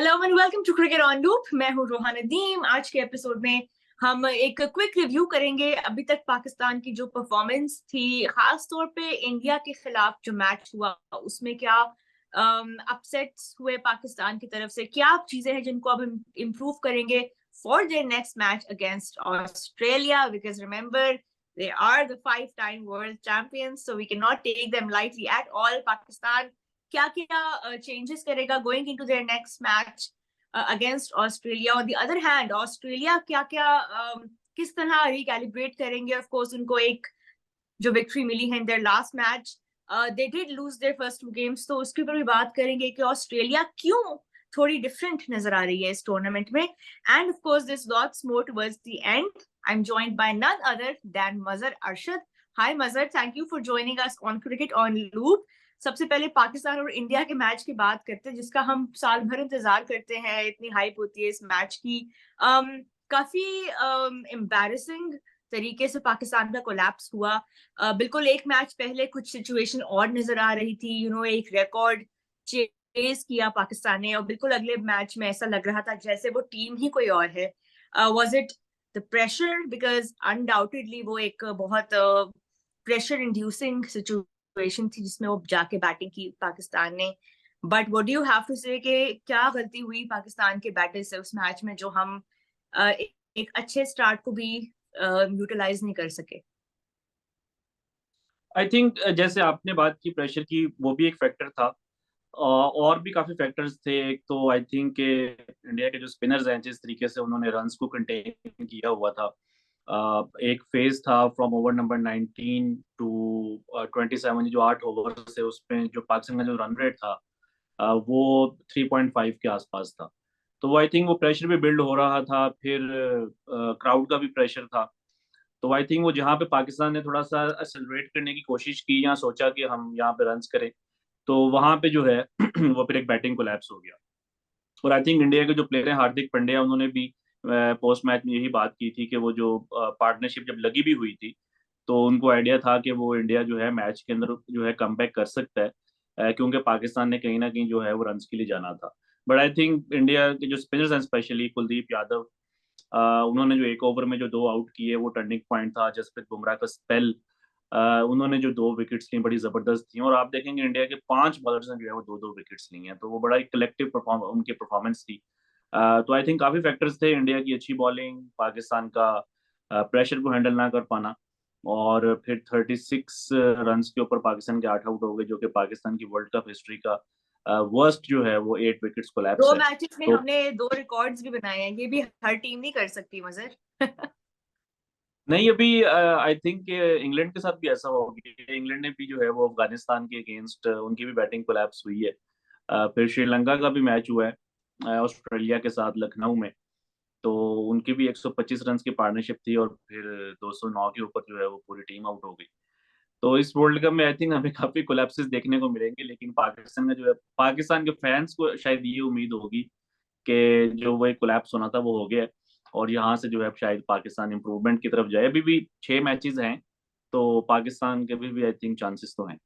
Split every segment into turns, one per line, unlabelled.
Hello and welcome to cricket on loop. मैं हूं रोहा नदीम। आज के एपिसोड में हम एक क्विक रिव्यू करेंगे अभी तक पाकिस्तान की जो परफॉर्मेंस थी, खास तौर पे इंडिया के खिलाफ जो मैच हुआ उसमें क्या अपसेट्स हुए पाकिस्तान की तरफ से, क्या चीजें हैं जिनको अब इम्प्रूव करेंगे for their next match against Australia, because remember they are the five-time world champions, so we cannot take them lightly at all. Pakistan क्या क्या चेंजेस करेगा going into their next match against Australia? On the other hand Australia क्या क्या किस तरह recalibrate करेंगे? Of course उनको एक जो विक्ट्री मिली है in their last match, they did lose their first to games, तो उसके ऊपर भी बात करेंगे कि ऑस्ट्रेलिया क्यों थोड़ी डिफरेंट नजर आ रही है इस टूर्नामेंट में। And of course this lots more towards the end. I am joined by none other than Mazhar Arshad. Hi Mazhar, thank you for joining us on cricket on loop. सबसे पहले पाकिस्तान और इंडिया के मैच की बात करते हैं, जिसका हम साल भर इंतजार करते हैं, इतनी हाइप होती है इस मैच की। काफी एम्बैरेसिंग तरीके से पाकिस्तान का कोलैप्स हुआ। बिल्कुल एक मैच पहले कुछ सिचुएशन और नजर आ रही थी, एक रिकॉर्ड चेज किया पाकिस्तान ने, और बिल्कुल अगले मैच में ऐसा लग रहा था जैसे वो टीम ही कोई और है। Was it the pressure? Because undoubtedly वो एक बहुत प्रेशर इंड्यूसिंग सिचुएशन थी जिसमें वो जाके बैटिंग की पाकिस्तान ने। But what do you have to say कि क्या गलती हुई पाकिस्तान के बैटर से उस मैच में जो हम एक अच्छे स्टार्ट को भी यूटिलाइज नहीं कर सके?
आई थिंक जैसे आपने बात की प्रेशर की, वो भी एक फैक्टर था। और भी काफी फैक्टर्स थे। एक तो आई थिंक इंडिया के जो स्पिनर्स हैं, जिस तरीके से उन्होंने रन्स को कंटेन किया हुआ था। एक फेज था फ्रॉम ओवर नंबर 19 टू 27, जो 8 ओवर से उसमें जो पाकिस्तान का जो रन रेट था वो 3.5 के आसपास था। तो वो आई थिंक वो प्रेशर भी बिल्ड हो रहा था, फिर क्राउड का भी प्रेशर था। तो आई थिंक वो जहाँ पे पाकिस्तान ने थोड़ा सा एक्सेलरेट करने की कोशिश की या सोचा कि हम यहाँ पे रन्स करें, तो वहां पे जो है वो फिर एक बैटिंग कोलैप्स हो गया। और आई थिंक इंडिया के जो प्लेयर हैं, हार्दिक पांड्या, उन्होंने भी पोस्ट मैच में यही बात की थी कि वो जो पार्टनरशिप जब लगी भी हुई थी, तो उनको आइडिया था कि वो इंडिया जो है मैच के अंदर जो है कमबैक कर सकता है, क्योंकि पाकिस्तान ने कहीं ना कहीं जो है वो रन्स के लिए जाना था। बट आई थिंक इंडिया के जो स्पिनर्स हैं, स्पेशली कुलदीप यादव, उन्होंने जो एक ओवर में जो 2 आउट किए वो टर्निंग पॉइंट था। जसप्रीत बुमराह का स्पेल, उन्होंने जो 2 विकेट्स ली बड़ी जबरदस्त थी। और आप देखेंगे इंडिया के 5 बॉलर्स ने जो है वो 2-2 विकेट्स ली हैं, तो वो बड़ा एक कलेक्टिव परफॉर्म उनकी परफॉर्मेंस थी। तो आई थिंक काफी फैक्टर्स थे, इंडिया की अच्छी बॉलिंग, पाकिस्तान का प्रेशर को हैंडल ना कर पाना, और फिर 36 रन्स के ऊपर पाकिस्तान के 8 आउट हो गए, जो कि पाकिस्तान की वर्ल्ड कप हिस्ट्री का वर्स्ट जो है वो 8 विकेट्स कोलैप्स
दो
है।
मैचेस में
तो
हमने दो रिकॉर्ड्स भी बनाए हैं, ये भी हर टीम नहीं कर सकती मजर।
नहीं, अभी आई थिंक इंग्लैंड के साथ भी ऐसा हो गया। इंग्लैंड ने भी जो है वो अफगानिस्तान के अगेंस्ट उनकी भी बैटिंग कोलैप्स हुई है। फिर श्रीलंका का भी मैच हुआ है ऑस्ट्रेलिया के साथ लखनऊ में, तो उनकी भी 125 रन की पार्टनरशिप थी, और फिर 209 के ऊपर जो है वो पूरी टीम आउट हो गई। तो इस वर्ल्ड कप में आई थिंक हमें काफी कोलैप्सेस देखने को मिलेंगे, लेकिन पाकिस्तान का जो है, पाकिस्तान के फैंस को शायद ये उम्मीद होगी कि जो वो एक कोलैप्स होना था वो हो गया है, और यहाँ से जो है शायद पाकिस्तान इंप्रूवमेंट की तरफ जाए। अभी भी 6 मैचेस हैं, तो पाकिस्तान के भी आई थिंक चांसेस तो हैं।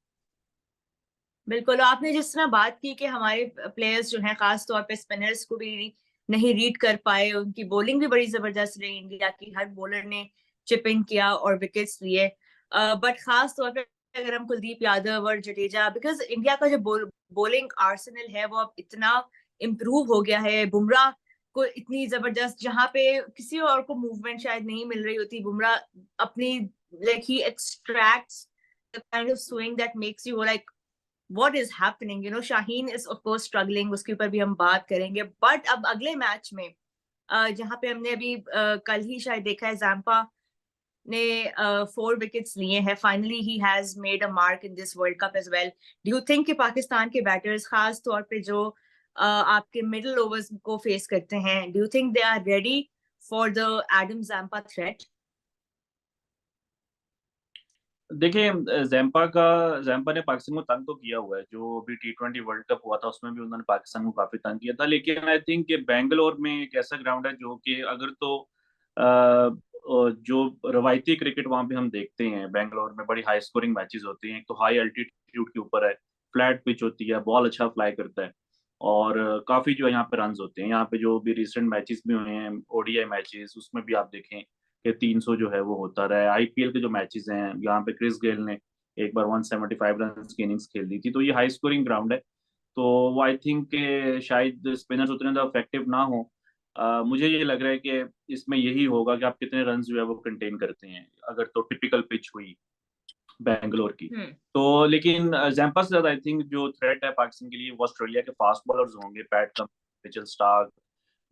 बिल्कुल, आपने जिस तरह बात की कि हमारे प्लेयर्स जो हैं खास तौर पे स्पिनर्स को भी नहीं रीड कर पाए, उनकी बॉलिंग भी बड़ी जबरदस्त रही, इंडिया की हर बॉलर ने चिप इन किया और विकेट्स लिए। बट खास तौर पे अगर हम कुलदीप यादव और जडेजा, बिकॉज इंडिया का जो बॉलिंग आर्सेनल है वो अब इतना इम्प्रूव हो गया है, बुमराह को इतनी जबरदस्त, जहां पे किसी और को मूवमेंट शायद नहीं मिल रही होती, बुमराह अपनी like he extracts the kind of swing that makes you like what is happening. Shaheen is of course struggling, उसके ऊपर भी हम बात करेंगे। बट अब अगले मैच में जहां पे हमने अभी कल ही शायद देखा है, जैम्पा ने 4 विकेट्स लिए हैं। Finally he has made a mark in this world cup as well. Do you think कि पाकिस्तान के बैटर्स, खास तौर पे जो आपके मिडिल ओवर्स को फेस करते हैं, do you think they are ready for the Adam Zampa threat?
देखिए, जैम्पा ने पाकिस्तान को तंग तो किया हुआ है। जो भी T20 वर्ल्ड कप हुआ था उसमें भी उन्होंने पाकिस्तान को काफी तंग किया था, लेकिन आई थिंक कि बेंगलोर में एक ऐसा ग्राउंड है जो कि अगर तो जो रवायती क्रिकेट वहां पे हम देखते हैं, बेंगलोर में बड़ी हाई स्कोरिंग मैचेस होती हैं। एक तो हाई अल्टीट्यूड के ऊपर है, फ्लैट पिच होती है, बॉल अच्छा फ्लाई करता है, और काफी जो है यहाँ पे रन होते हैं। यहाँ पे जो भी रिसेंट मैचेस भी हुए हैं, ओडीआई मैचेस, उसमें भी आप देखें कि 300 जो है वो होता रहा है। आईपीएल के जो मैचेस हैं, यहाँ पे क्रिस गेल ने एक बार 175 रन की इनिंग्स खेल दी थी। तो ये हाई स्कोरिंग ग्राउंड है। तो वो आई थिंक के शायद स्पिनर्स उतने ज्यादा इफेक्टिव ना हो। मुझे ये लग रहा है कि इसमें यही होगा कि आप कितने रन जो है वो कंटेन करते हैं, अगर तो टिपिकल पिच हुई बैंगलोर की।
हम्म।
तो लेकिन जैम्पा से ज्यादा आई थिंक जो थ्रेट है पाकिस्तान के लिए वो ऑस्ट्रेलिया के फास्ट बॉलर्स होंगे, PAT Cummins, Mitchell Starc,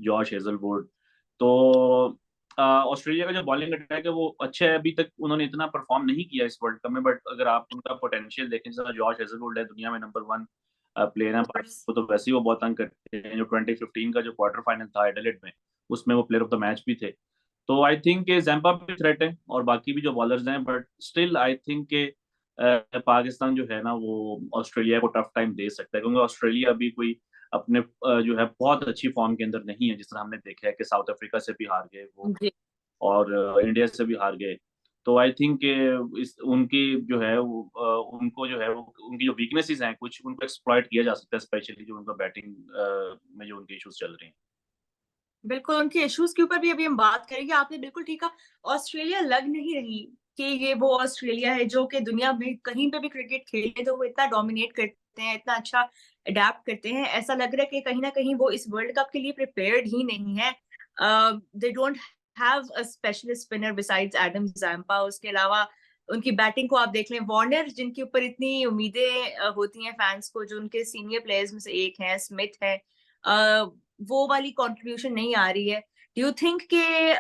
Josh Hazlewood. तो ऑस्ट्रेलिया का जो बॉलिंग अटैक है वो अच्छा है। अभी तक उन्होंने इतना परफॉर्म नहीं किया इस वर्ल्ड कप में, बट अगर आप उनका पोटेंशियल देखें, जैसा जॉश हेजलवुड है, दुनिया में नंबर 1 प्लेयर है, को तो वैसे ही वो बहुत तंग करते हैं। जो 2015 का जो क्वार्टर फाइनल था एडिलेड में, उसमें वो प्लेयर ऑफ द मैच भी थे। तो आई थिंक जैम्पा भी थ्रेट है और बाकी भी जो बॉलर्स हैं, बट स्टिल आई थिंक के पाकिस्तान जो है ना वो ऑस्ट्रेलिया को टफ टाइम दे सकता है, क्योंकि ऑस्ट्रेलिया अभी कोई अपने जो है बहुत अच्छी फॉर्म के अंदर नहीं है। जिस तरह हमने देखा है कि साउथ अफ्रीका से भी हार गए वो,
जी।
और इंडिया से भी हार गए। तो आई थिंक इस उनकी जो है वो उनको जो है वो उनकी जो वीकनेसेस हैं कुछ, उनको एक्सप्लॉइट किया जा सकता है, स्पेशली जो उनका बैटिंग में जो उनके इश्यूज चल रहे हैं।
बिल्कुल, उनके इश्यूज के ऊपर भी अभी हम बात करेंगे। आपने बिल्कुल ठीक कहा, ऑस्ट्रेलिया लग नहीं रही कि ये वो ऑस्ट्रेलिया है जो कि दुनिया में कहीं पे भी क्रिकेट खेले तो वो इतना डोमिनेट करते हैं, इतना अच्छा अडेप्ट करते हैं। ऐसा लग रहा है कि कहीं ना कहीं वो इस वर्ल्ड कप के लिए प्रिपेयर्ड ही नहीं है। They don't have a specialist spinner besides Adam Zampa. उसके अलावा उनकी बैटिंग को आप देख लें, वार्नर जिनके ऊपर इतनी उम्मीदें होती हैं फैंस को, जो उनके सीनियर प्लेयर्स में से एक हैं, स्मिथ है, वो वाली कंट्रीब्यूशन नहीं आ रही है। डू यू थिंक के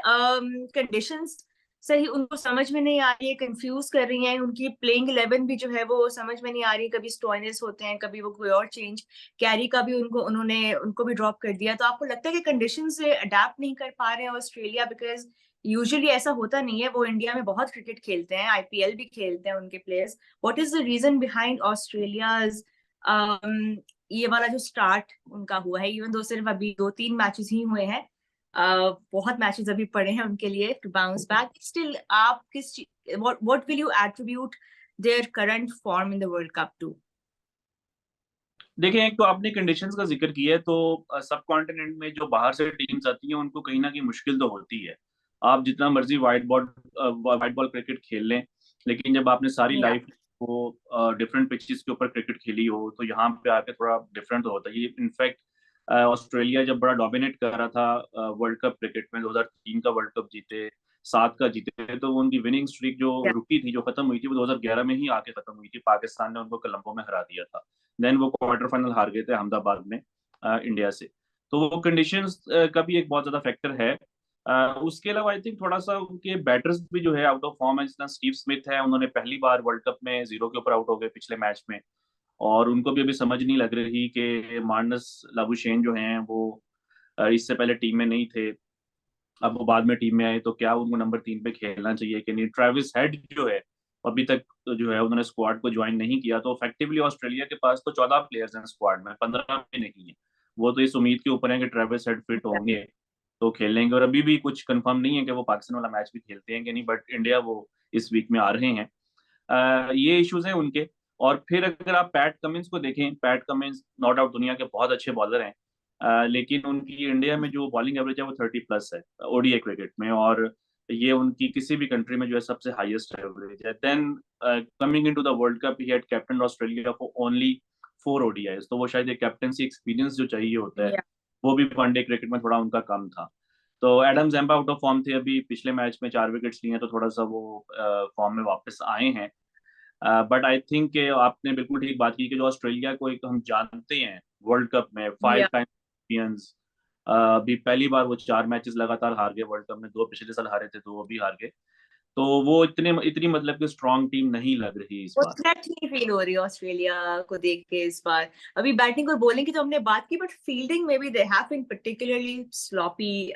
कंडीशंस सही उनको समझ में नहीं आ रही है, कंफ्यूज कर रही हैं? उनकी प्लेइंग 11 भी जो है वो समझ में नहीं आ रही। कभी स्टोइनिस होते हैं, कभी वो कोई और चेंज, कैरी का भी उनको भी ड्रॉप कर दिया। तो आपको लगता है कि कंडीशन से अडेप्ट नहीं कर पा रहे हैं ऑस्ट्रेलिया? बिकॉज यूजुअली ऐसा होता नहीं है। वो इंडिया में बहुत क्रिकेट खेलते हैं, आईपीएल भी खेलते हैं उनके players. What is the reason behind Australia's ये वाला जो स्टार्ट उनका हुआ है? इवन दो सिर्फ अभी 2-3 मैचेस ही हुए हैं, बहुत मैचेस अभी पड़े हैं उनके लिए टू बाउंस बैक। स्टिल आप किस what will you attribute their current form in the world cup to?
देखिए, एक तो आपने कंडीशंस का जिक्र किया है, तो सब कॉन्टिनेंट में जो बाहर से टीम्स आती हैं उनको कहीं ना कहीं मुश्किल तो होती है। आप जितना मर्जी वाइट बॉल क्रिकेट खेल लें, लेकिन जब आपने सारी
या
लाइफ को डिफरेंट पिचेस के ऊपर क्रिकेट खेली हो, तो यहाँ पे आके थोड़ा डिफरेंट तो होता है। ये इनफैक्ट ऑस्ट्रेलिया जब बड़ा डोमिनेट कर रहा था वर्ल्ड कप क्रिकेट में, 2003 का वर्ल्ड कप जीते, 7 का जीते, तो उनकी विनिंग स्ट्रीक जो रुकी थी, जो खत्म हुई थी, वो 2011 में ही आके खत्म हुई थी। पाकिस्तान ने उनको कोलंबो में हरा दिया था। देन वो क्वार्टर फाइनल हार गए थे अहमदाबाद में इंडिया से। तो वो कंडीशंस का भी एक बहुत ज्यादा फैक्टर है। उसके अलावा आई थिंक थोड़ा सा उनके बैटर्स भी जो है आउट ऑफ फॉर्म है। जितना स्टीव स्मिथ है, उन्होंने पहली बार वर्ल्ड कप में 0 के ऊपर आउट हो गए पिछले मैच में, और उनको भी अभी समझ नहीं लग रही कि मार्नस लाबुशेन जो हैं वो इससे पहले टीम में नहीं थे, अब वो बाद में टीम में आए, तो क्या उनको नंबर 3 पे खेलना चाहिए कि नहीं। ट्रेविस हेड जो है अभी तक जो है उन्होंने स्क्वाड को ज्वाइन नहीं किया। तो इफेक्टिवली ऑस्ट्रेलिया के पास तो 14 प्लेयर्स हैं स्क्वाड में, 15 में नहीं है। वो तो इस उम्मीद के ऊपर है कि ट्रेविस हेड फिट होंगे तो खेलेंगे, और अभी भी कुछ कंफर्म नहीं है कि वो पाकिस्तान वाला मैच भी खेलते हैं कि नहीं, बट इंडिया वो इस वीक में आ रहे हैं। ये इश्यूज हैं उनके। और फिर अगर आप पैट कमिंस को देखें, पैट कमिंस नो डाउट दुनिया के बहुत अच्छे बॉलर हैं, लेकिन उनकी इंडिया में जो बॉलिंग एवरेज है वो 30+ है ओडीआई क्रिकेट में, और ये उनकी किसी भी कंट्री में जो है सबसे हाईएस्ट एवरेज है। Then coming into the world cup he had captain Australia for only 4 ODIs. तो वो शायद एक कैप्टनसी एक्सपीरियंस जो चाहिए होता है,
या
वो भी वनडे क्रिकेट में थोड़ा उनका कम था। तो Adam Zampa out of form थे, अभी पिछले मैच में 4 विकेट्स लिए हैं, तो थोड़ा सा वो फॉर्म में वापस आए हैं। बट आई थिंक आपने बिल्कुल ठीक बात की कि जो ऑस्ट्रेलिया को एक हम जानते हैं वर्ल्ड कप में 5
या
टाइम चैंपियंस, अभी पहली बार वो 4 मैचेस लगातार हार गए वर्ल्ड कप में। 2 पिछले साल हारे थे, 2 अभी हार गए। तो वो इतनी मतलब कि स्ट्रॉन्ग टीम नहीं लग रही इस
वो
बार।
थ्रेट नहीं फील हो रही ऑस्ट्रेलिया को देख के इस बार। अभी बैटिंग और बॉलिंग की तो हमने बात की, बट फील्डिंग में भी they have been particularly sloppy.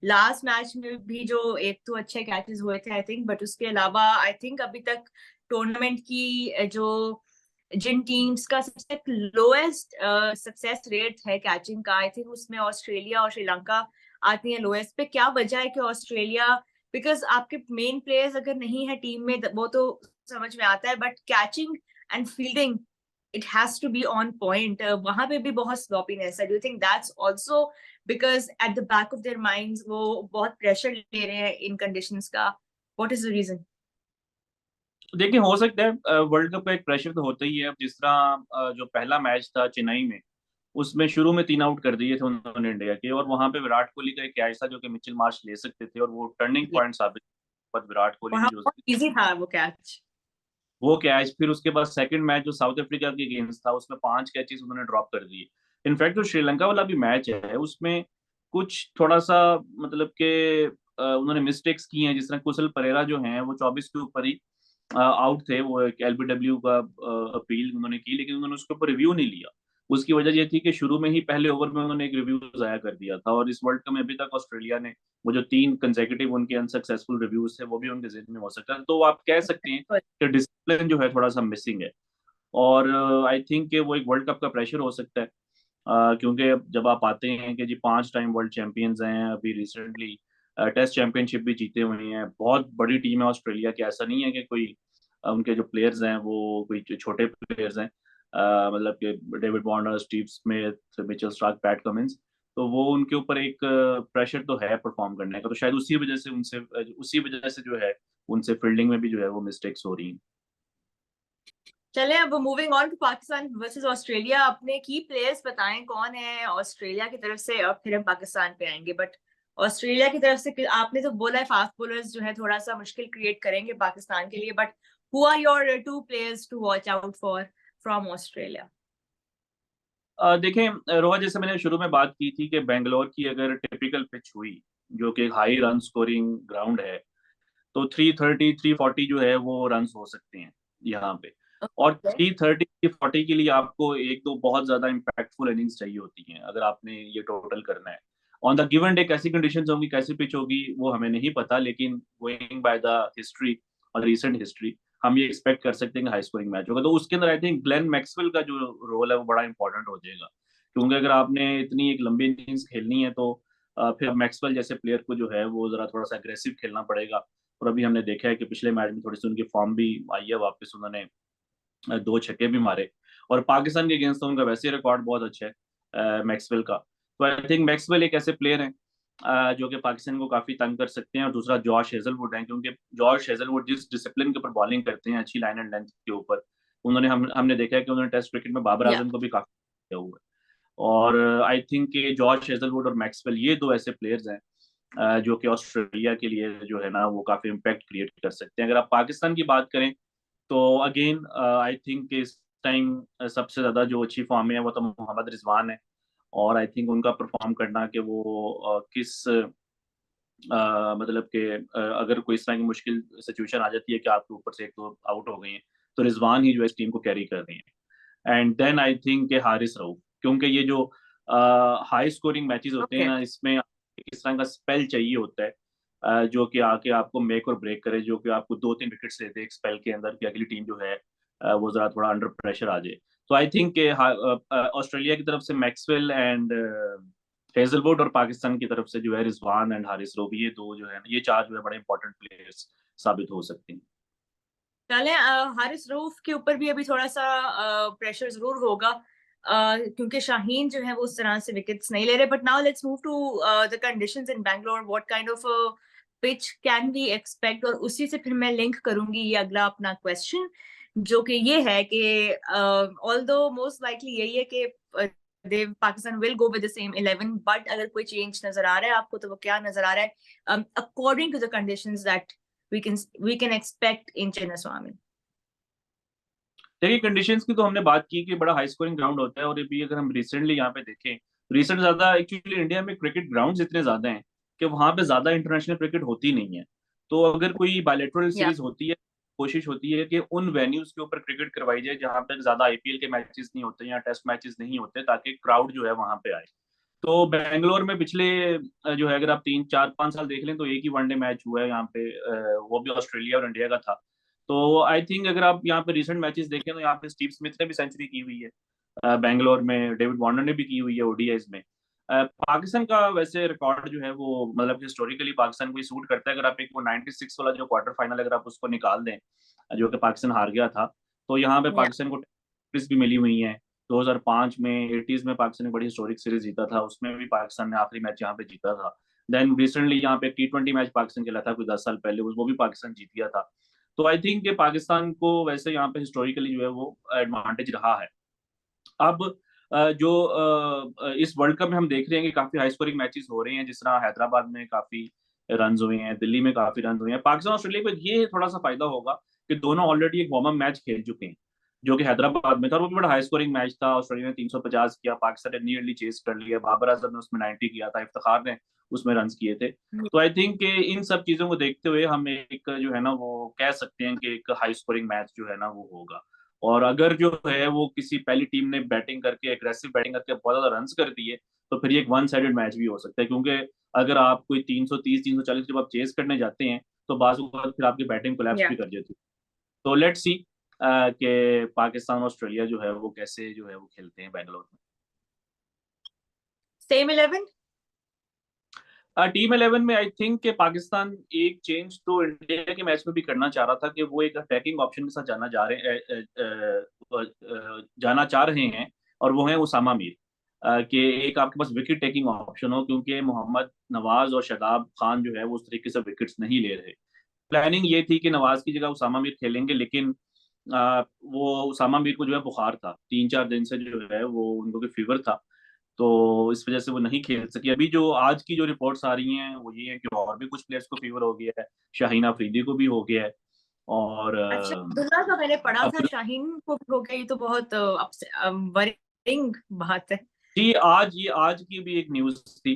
Last match में भी जो एक तो अच्छे कैचेस हुए थे आई थिंक, बट उसके अलावा आई थिंक अभी तक टूर्नामेंट की जो जिन टीम्स का सबसे लोएस्ट सक्सेस रेट है कैचिंग का, आई थिंक उसमें ऑस्ट्रेलिया और श्रीलंका आती है लोएस्ट पे। क्या वजह है कि ऑस्ट्रेलिया, बिकॉज आपके मेन प्लेयर्स अगर नहीं है टीम में वो तो समझ में आता है, but catching and fielding it has to be on point. वहां पे भी बहुत sloppiness है. Do you think that's also because at the back of their minds वो बहुत pressure ले रहे हैं इन conditions का? What is the reason?
देखिए, हो सकता है वर्ल्ड कप का एक प्रेशर तो होता ही है। अब जिस तरह जो पहला मैच था चेन्नई में, उसमें शुरू में 3 आउट कर दिए थे उन्होंने इंडिया के, और वहां पे विराट कोहली का एक कैच था जो कि मिचेल मार्श ले सकते थे, और वो टर्निंग
Yeah.
पॉइंट साबित हुआ। विराट कोहली ने
वहाँ
जो
बहुत easy था वो catch.
वो कैच, फिर उसके बाद सेकंड मैच जो साउथ अफ्रीका के अगेंस्ट था, उसमें 5 कैचेस उन्होंने ड्रॉप कर दिए। इनफैक्ट जो श्रीलंका वाला भी मैच है, उसमें कुछ थोड़ा सा मतलब कि उन्होंने मिस्टेक्स की हैं। जिस तरह कुशल परेरा जो हैं, वो 24 के ऊपर ही आउट थे। वो एक एलबीडब्ल्यू का अपील उन्होंने की, लेकिन उन्होंने उसके ऊपर रिव्यू नहीं लिया। उसकी वजह ये थी कि शुरू में ही पहले ओवर में उन्होंने एक रिव्यू जाया कर दिया था, और इस वर्ल्ड कप में अभी तक ऑस्ट्रेलिया ने वो जो 3 कंसेक्यूटिव उनके अनसक्सेसफुल रिव्यूज थे, वो भी उनके जिम्मे में हो सकता है। तो आप कह सकते हैं कि डिसिप्लिन जो है थोड़ा सा मिसिंग है। और आई थिंक कि वो एक वर्ल्ड कप का प्रेशर हो सकता है, क्योंकि जब आप आते हैं कि जी 5 टाइम वर्ल्ड चैंपियंस हैं, अभी रिसेंटली टेस्ट चैंपियनशिप भी जीते हुए हैं, बहुत बड़ी टीम है ऑस्ट्रेलिया की। ऐसा नहीं है कि कोई उनके जो प्लेयर्स हैं वो कोई छोटे प्लेयर्स हैं, मतलब कि David Warner, Steve Smith, Mitchell Starc, PAT Cummins. तो वो उनके ऊपर एक प्रेशर तो है परफॉर्म करने का, तो शायद उसी वजह से जो है उनसे फील्डिंग में भी जो है वो मिस्टेक्स हो रही हैं।
चले अब moving on to Pakistan versus Australia. अपने की प्लेयर्स बताएं कौन है ऑस्ट्रेलिया की तरफ से, और फिर हम पाकिस्तान पे आएंगे. बट ऑस्ट्रेलिया की तरफ से आपने तो बोला है फास्ट बॉलर्स जो है थोड़ा सा मुश्किल क्रिएट करेंगे पाकिस्तान के लिए, but who are your 2 players to watch out for from Australia?
देखें रोहा, जैसे मैंने शुरू में बात की थी कि बेंगलोर की अगर टिपिकल पिच हुई, जो कि हाई रन स्कोरिंग ग्राउंड है, तो 330 340 जो है वो रन हो सकते हैं यहाँ पे। और 330 340 के लिए आपको एक दो बहुत ज्यादा इम्पैक्टफुल इनिंग्स चाहिए होती हैं, अगर आपने ये टोटल करना है। ऑन द गिवन डे कैसी कंडीशंस होंगी, कैसी पिच होगी, वो हमें नहीं पता, लेकिन गोइंग बाय द हिस्ट्री और रिसेंट हिस्ट्री, हम ये एक्सपेक्ट कर सकते हैं कि हाई स्कोरिंग मैच होगा। तो उसके अंदर आई थिंक ग्लेन मैक्सवेल का जो रोल है वो बड़ा इंपॉर्टेंट हो जाएगा, क्योंकि अगर आपने इतनी एक लंबी इनिंग्स खेलनी है तो फिर मैक्सवेल जैसे प्लेयर को जो है वो जरा थोड़ा सा अग्रेसिव खेलना पड़ेगा। और अभी हमने देखा है कि पिछले मैच में थोड़ी सी उनकी फॉर्म भी आई है वापस, उन्होंने 2 छक्के भी मारे। और पाकिस्तान के अगेंस्ट तो उनका वैसे रिकॉर्ड बहुत अच्छा है मैक्सवेल का। तो आई थिंक मैक्सवेल एक ऐसे प्लेयर हैं जो कि पाकिस्तान को काफी तंग कर सकते हैं। और दूसरा जॉश हेजलवुड है, क्योंकि जॉश हेजलवुड जिस डिसिप्लिन के ऊपर बॉलिंग करते हैं, अच्छी लाइन एंड लेंथ के ऊपर, उन्होंने हमने देखा है कि उन्होंने टेस्ट क्रिकेट में बाबर
या
आजम को भी काफी किया हुआ है। और आई थिंक कि जॉर्ज हेजलवुड और मैक्सवेल ये 2 ऐसे प्लेयर्स हैं जो कि ऑस्ट्रेलिया के लिए जो है ना वो काफी इम्पैक्ट क्रिएट कर सकते हैं। अगर आप पाकिस्तान की बात करें तो अगेन आई थिंक इस टाइम सबसे ज्यादा जो अच्छी फॉर्म में है वो तो मोहम्मद रिजवान है। और आई थिंक उनका परफॉर्म करना कि वो किस मतलब कि अगर कोई इस तरह की मुश्किल सिचुएशन आ जाती है कि आपके ऊपर से एक तो आउट हो गई है, तो रिजवान ही जो है इस टीम को कैरी कर रही है। एंड देन आई थिंक के हारिस रऊफ, क्योंकि ये जो हाई स्कोरिंग मैचेस होते हैं
ओके.
ना, इसमें इस तरह का स्पेल चाहिए होता है जो कि आके आपको मेक और ब्रेक करे, जो कि आपको 2-3 विकेट्स लेते हैं एक स्पेल के अंदर, कि अगली टीम जो है वो जरा थोड़ा अंडर प्रेशर आ जाए। तो आई थिंक के ऑस्ट्रेलिया की तरफ से मैक्सवेल एंड हेजलवुड, और पाकिस्तान की तरफ से जो है रिजवान एंड हारिस रऊफ, ये 2 जो है ये 4 जो है बड़े इंपॉर्टेंट प्लेयर्स साबित हो सकते हैं।
चले हारिस रऊफ के ऊपर भी अभी थोड़ा सा प्रेशर जरूर होगा, क्योंकि शाहीन जो है वो उस तरह से विकेट्स नहीं ले रहे. But now let's move to the conditions in Bangalore. What kind of pitch can we expect? और उसी से फिर मैं लिंक करूंगी ये अगला अपना क्वेश्चन, जो कि ये है कि ऑल्दो मोस्ट लाइकली यही है कि देव Pakistan will go with the same 11, but अगर कोई चेंज नजर आ रहा है आपको तो वो क्या नजर आ रहा है according to the conditions that we can expect in Chinnaswamy?
देखिए, कंडीशंस की तो हमने बात की कि बड़ा हाई स्कोरिंग ग्राउंड होता है, और अभी अगर हम रिसेंटली यहाँ पे देखें, रिसेंट ज्यादा एक्चुअली इंडिया में क्रिकेट ग्राउंड्स इतने ज्यादा हैं कि वहां पे ज्यादा इंटरनेशनल क्रिकेट होती नहीं है। तो अगर कोई बायलैटरल
Yeah.
सीरीज होती है, कोशिश होती है कि उन वेन्यूज के ऊपर क्रिकेट करवाई जाए जहां पे ज्यादा आईपीएल के मैचेस नहीं होते या टेस्ट मैचेस नहीं होते, ताकि क्राउड जो है वहां पे आए। तो बेंगलोर में पिछले जो है अगर आप 3 4 5 साल देख लें तो एक ही वनडे मैच हुआ है यहाँ पे, वो भी ऑस्ट्रेलिया और इंडिया का था। तो आई थिंक अगर आप यहाँ पे रिसेंट मैचेस देखें तो यहाँ पे स्टीव स्मिथ ने भी सेंचुरी की हुई है बेंगलोर में, डेविड वार्नर ने भी की हुई है ओडीआईज में। पाकिस्तान का वैसे रिकॉर्ड जो है वो मतलब हिस्टोरिकली पाकिस्तान को ही सूट करता है। अगर आप एक वो 96 वाला जो क्वार्टर फाइनल अगर आप उसको निकाल दें, जो कि पाकिस्तान हार गया था, तो यहाँ पे
Yeah.
पाकिस्तान को भी मिली हुई हैं। 2005 में 80s में पाकिस्तान ने बड़ी हिस्टोरिक सीरीज जीता था, उसमें भी पाकिस्तान ने आखिरी मैच यहाँ पे जीता था। देन रिसेंटली यहाँ पे T20 मैच पाकिस्तान खेला था कोई 10 साल पहले, वो भी पाकिस्तान जीत गया था। तो आई थिंक पाकिस्तान को वैसे यहाँ पे हिस्टोरिकली जो है वो एडवांटेज रहा है। अब जो इस वर्ल्ड कप में हम देख रहे हैं कि काफी हाई स्कोरिंग मैचेस हो रहे हैं, जिस तरह हैदराबाद में काफी रन हुए हैं, दिल्ली में काफी रन हुए हैं। पाकिस्तान ऑस्ट्रेलिया को ये थोड़ा सा फायदा होगा कि दोनों ऑलरेडी एक वार्म अप मैच खेल चुके हैं जो कि हैदराबाद में था, और वो भी बड़ा हाई स्कोरिंग मैच था। ऑस्ट्रेलिया ने 350 किया, पाकिस्तान ने नियरली चेस कर लिया, बाबर आजम ने उसमें 90 किया था, इफ्तिखार ने उसमें रन किए थे। तो आई थिंक इन सब चीजों को देखते हुए हम एक जो है ना वो कह सकते हैं कि एक हाई स्कोरिंग मैच जो है ना वो होगा। और अगर जो है वो किसी पहली टीम ने बैटिंग करके एग्रेसिव बैटिंग करके बहुत ज्यादा रन कर दिए, तो फिर ये एक वन साइडेड मैच भी हो सकता है, क्योंकि अगर आप कोई 330 340 जब आप चेस करने जाते हैं तो बाजू बात फिर आपकी बैटिंग कोलैप्स भी कर जाती है। तो लेट्स सी कि पाकिस्तान ऑस्ट्रेलिया जो है वो कैसे जो है वो खेलते हैं बेंगलोर में।
सेम 11
टीम 11 में आई थिंक कि पाकिस्तान एक चेंज तो इंडिया के मैच में भी करना चाह रहा था कि वो एक अटैकिंग ऑप्शन के साथ जाना चाह रहे हैं, और वो है उसामा मीर। कि एक आपके पास विकेट टेकिंग ऑप्शन हो, क्योंकि मोहम्मद नवाज और शादाब खान जो है वो उस तरीके से विकेट्स नहीं ले रहे। प्लानिंग ये थी कि नवाज की जगह उसामा मीर खेलेंगे, लेकिन वो उसामा मीर को जो है बुखार था, 3 4 दिन से जो है वो उनको भी फीवर था, तो इस वजह से वो नहीं खेल सकी। अभी जो आज की जो रिपोर्ट्स आ रही हैं वो ये है कि और भी कुछ प्लेयर्स को फीवर हो गया है, शाहीन अफरीदी को भी हो गया है, और
अच्छा, अब्दुल्ला का मैंने पढ़ा था
अब्दुल
शाहीन को भी हो गया, ये तो बहुत वरिंग बात है।
जी ये आज की भी एक न्यूज थी।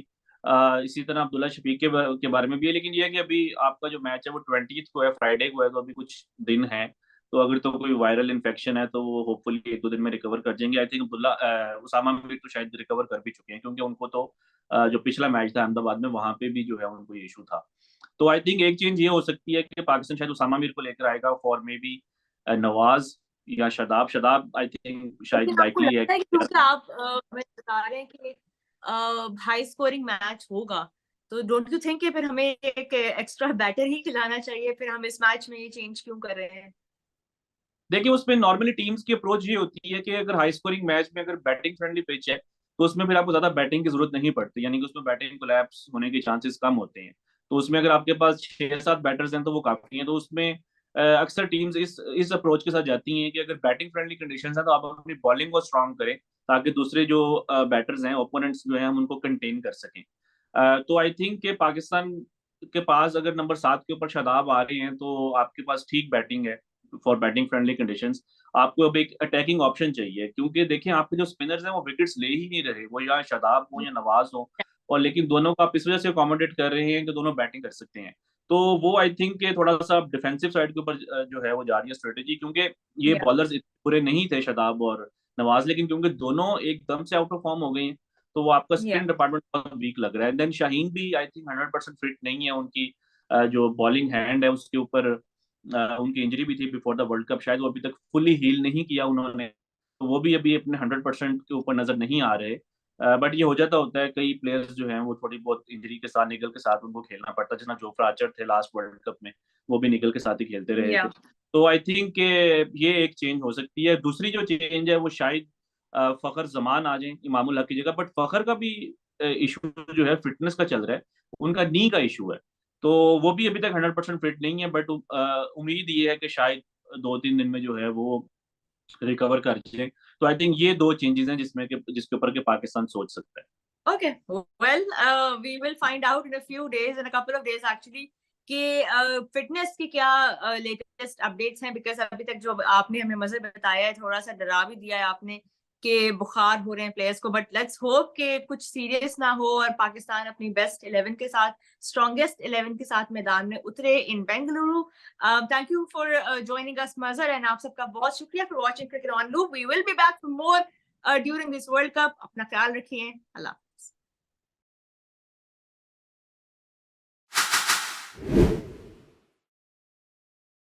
इसी तरह अब्दुल्ला शफीक के बारे में भी है, लेकिन ये है कि अभी आपका जो मैच है वो 20 को है, फ्राइडे को है, तो अभी कुछ दिन है। तो अगर तो कोई वायरल इन्फेक्शन है तो वो होपफुली 1 2 दिन में रिकवर कर जाएंगे। आई थिंक उसामा भी तो शायद रिकवर कर भी चुके हैं, क्योंकि उनको तो जो पिछला मैच था अहमदाबाद में वहां पे भी जो है उनको ये इशू था। तो आई थिंक एक चेंज ये हो सकती है कि पाकिस्तान शायद उसामा मीर को लेकर आएगा फॉर मे बी नवाज या शादाब। शादाब आई थिंक
लेकिन
शायद
आपको
लाइकली है
लगता है कि
कि
क्योंकि आप हमें बता रहे हैं कि हाई स्कोरिंग मैच होगा, तो डोंट यू थिंक कि फिर हमें एक एक्स्ट्रा बैटर ही खिलाना चाहिए? फिर हम इस मैच में ये चेंज क्यों कर रहे हैं?
देखिए उसमें नॉर्मली टीम्स की अप्रोच ये होती है कि अगर हाई स्कोरिंग मैच में अगर बैटिंग फ्रेंडली पिच है तो उसमें फिर आपको ज्यादा बैटिंग की जरूरत नहीं पड़ती, यानी कि उसमें बैटिंग कोलैप्स होने के चांसेस कम होते हैं। तो उसमें अगर आपके पास 6 7 बैटर्स हैं तो वो काफी हैं। तो उसमें अक्सर टीम्स इस अप्रोच के साथ जाती हैं कि अगर बैटिंग फ्रेंडली कंडीशंस हैं तो आप अपनी बॉलिंग को स्ट्रांग करें, ताकि दूसरे जो बैटर्स हैं, ओपोनेंट्स जो हैं, हम उनको कंटेन कर सकें। तो आई थिंक कि पाकिस्तान के पास अगर नंबर 7 के ऊपर शादाब आ रहे हैं तो आपके पास ठीक बैटिंग है फॉर बैटिंग फ्रेंडली कंडीशंस। आपको अब एक अटैकिंग ऑप्शन चाहिए, क्योंकि देखिए आपके जो स्पिनर्स हैं वो विकेट्स ले ही नहीं रहे, वो या शादाब हो या नवाज हो, और लेकिन दोनों को आप इस वजह से अकोमोडेट कर रहे हैं कि दोनों बैटिंग कर सकते हैं। तो वो आई थिंक के थोड़ा सा डिफेंसिव साइड के ऊपर जो है वो जा रही है स्ट्रेटेजी, क्योंकि ये
या
बॉलर्स पूरे नहीं थे शादाब और नवाज, लेकिन क्योंकि दोनों एकदम से आउट ऑफ फॉर्म हो गई हैं तो वो आपका
या
स्पिन डिपार्टमेंट बहुत वीक लग रहा है। देन शाहीन भी आई थिंक 100% फिट नहीं है, उनकी जो बॉलिंग हैंड है उसके ऊपर उनकी इंजरी भी थी बिफोर द वर्ल्ड कप, शायद वो अभी तक फुली हील नहीं किया उन्होंने, तो वो भी अभी अपने 100% के ऊपर नजर नहीं आ रहे। बट ये हो जाता होता है, कई प्लेयर्स जो हैं वो थोड़ी बहुत इंजरी के साथ निकल के साथ उनको खेलना पड़ता है, जितना जोफ्रा आर्चर थे लास्ट वर्ल्ड कप में, वो भी निकल के साथ ही खेलते रहे
या
थे। तो आई थिंक ये एक चेंज हो सकती है। दूसरी जो चेंज है वो शायद फखर जमान आ जाए इमामुल हक की जगह, बट फखर का भी इशू जो है फिटनेस का चल रहा है, उनका नी का इशू है, तो वो भी अभी तक 100% फिट नहीं है। बट उम्मीद ये है कि शायद 2 3 दिन में जो है वो रिकवर कर जाए। तो आई थिंक ये 2 चेंजेस हैं जिसके ऊपर के पाकिस्तान सोच सकता है।
Okay, well, we will find out in a few days, in a couple of days actually, कि फिटनेस की क्या लेटेस्ट अपडेट्स हैं, बिकॉज अभी तक जो आपने हमें मजे बताया है, थोड़ा सा डरा भी दिया है आपने कि बुखार हो रहे हैं प्लेयर्स को, बट लेट्स होप कि कुछ सीरियस ना हो और पाकिस्तान अपनी बेस्ट 11 के साथ, स्ट्रॉन्गेस्ट 11 के साथ मैदान में उतरे in Bengaluru. Thank you for joining us Mazhar, and आप सबका बहुत शुक्रिया for watching cricket on loop. We will be back for more during this world Cup. अपना ख्याल रखिए। अल्लाह।